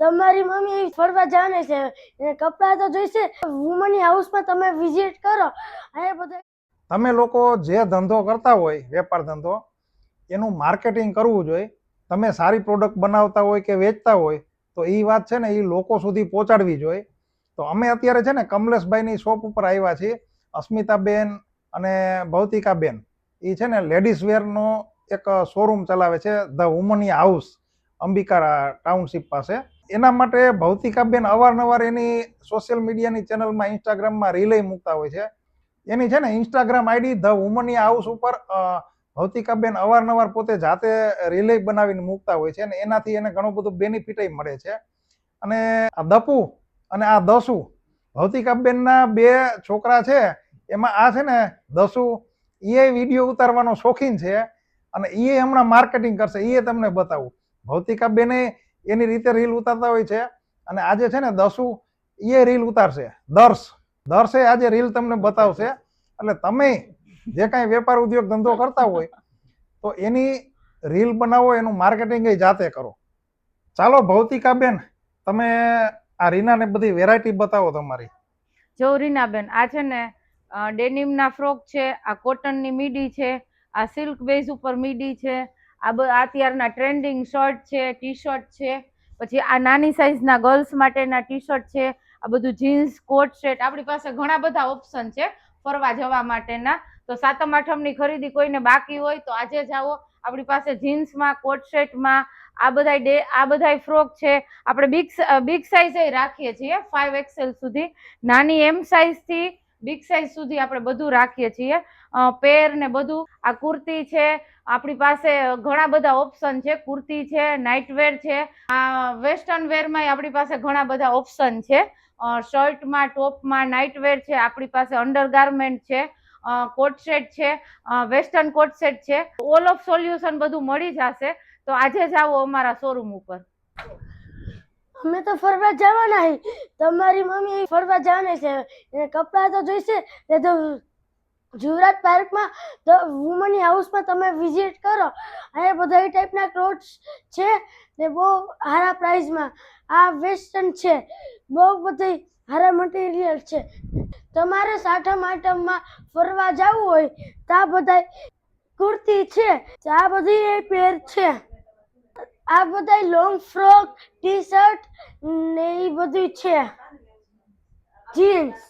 તમારી મમ્મી ફરવા જાણે છે એને કપડાં તો જોઈશે. વુમન હાઉસમાં તમે વિઝિટ કરો અને બધા તમે લોકો જે ધંધો કરતા હોય વેપાર ધંધો એનું માર્કેટિંગ કરવું જોઈએ. તમે સારી પ્રોડક્ટ બનાવતા હોય કે વેચતા હોય તો એ વાત છે ને એ લોકો સુધી પહોંચાડવી જોઈએ. તો અમે અત્યારે છે ને કમલેશભાઈની શોપ ઉપર આવ્યા છીએ. અસ્મિતાબેન અને ભૌતિકાબેન એ છે ને લેડીઝ વેરનો એક શોરૂમ ચલાવે છે, ધ વુમની હાઉસ, અંબિકા ટાઉનશીપ પાસે. એના માટે ભૌતિકાબેન અવારનવાર એની સોશિયલ મીડિયાની ચેનલમાં ઇન્સ્ટાગ્રામમાં રીલે મૂકતા હોય છે. એની છે ને ઇન્સ્ટાગ્રામ આઈડી ધ વુમની હાઉસ ઉપર ભૌતિકાબેન અવારનવાર પોતે જાતે રીલે બનાવીને મૂકતા હોય છે અને એનાથી એને ઘણું બધું બેનિફિટ મળે છે. અને આ દપુ અને આ દસુ, ભૌતિકાબેનના 2 છોકરા છે. એમાં આ છે ને દસુ એ વિડીયો ઉતારવાનો શોખીન છે અને એ હમણાં માર્કેટિંગ કરશે. એ તમને બતાવું. ભૌતિકાબેને એની રીતે રીલ ઉતારતા હોય છે અને આજે છે ને દસુ એ રીલ ઉતારશે. દર્શે આજે રીલ તમને બતાવશે. એટલે તમે જે કાંઈ વેપાર ઉદ્યોગ ધંધો કરતા હોય તો એની રીલ બનાવો, એનું માર્કેટિંગ એ જાતે કરો. ચાલો ભૌતિકાબેન, તમે આ રીનાને બધી વેરાયટી બતાવો તમારી. જો રીનાબેન, આ છે ને ડેનિમના ફ્રોક છે, આ કોટનની મીડી છે, આ સિલ્ક બેઝ ઉપર મીડી છે, આ અત્યારના ટ્રેન્ડિંગ શર્ટ છે, ટી શર્ટ છે, પછી આ નાની સાઇઝના ગર્લ્સ માટેના ટી શર્ટ છે, આ બધું જીન્સ, કોટ સેટ. આપણી પાસે ઘણા બધા ઓપ્શન છે ફરવા જવા માટેના. તો 7મ 8મની ખરીદી કોઈને બાકી હોય તો આજે જ આવો. આપણી પાસે જીન્સમાં, કોટ સેટમાં આ બધા ફ્રોક છે. આપણે બિગ સાઇઝ રાખીએ છીએ, 5XL સુધી, નાની M સાઇઝથી બિગ સાઇઝ સુધી આપણે બધું રાખીએ છીએ. પેર ને બધું. આ કુર્તી છે, આપણી પાસે ઘણા બધા ઓપ્શન છે. કુર્તી છે, નાઇટવેર છે, આ વેસ્ટર્ન વેરમાં આપણી પાસે ઘણા બધા ઓપ્શન છે. શર્ટમાં, ટોપમાં, નાઇટવેર છે, આપણી પાસે અંડરગાર્મેન્ટ છે, કોટ સેટ છે, વેસ્ટર્ન કોટ સેટ છે. ઓલ ઓફ સોલ્યુશન બધું મળી જશે. તો આજે જ આવો અમારા શોરૂમ ઉપર. અમે તો ફરવા જવાના. તમારી મમ્મી ફરવા જાણે છે એને કપડાં તો જોઈશે. એ તો જુવરાજ પાર્કમાં ધ વુમન હાઉસમાં તમે વિઝિટ કરો અને બધા ટાઈપના ક્લોથ્સ છે ને બહુ સારા પ્રાઇસમાં. આ વેસ્ટર્ન છે, બહુ બધી સારા મટીરિયલ છે. તમારે 7મ 8મમાં ફરવા જવું હોય તો આ બધા કુર્તી છે, આ બધી એ પેર છે, આ બધા લોંગ ફ્રોક, ટી શર્ટ ને એ બધું છે, જીન્સ,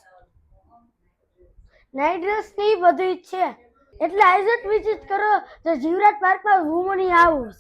નાઇટ ડ્રેસ ને એ બધું છે. એટલે આજે જ વિઝિટ કરો તો જુવરાજ પાર્કમાં વુમની હાઉસ.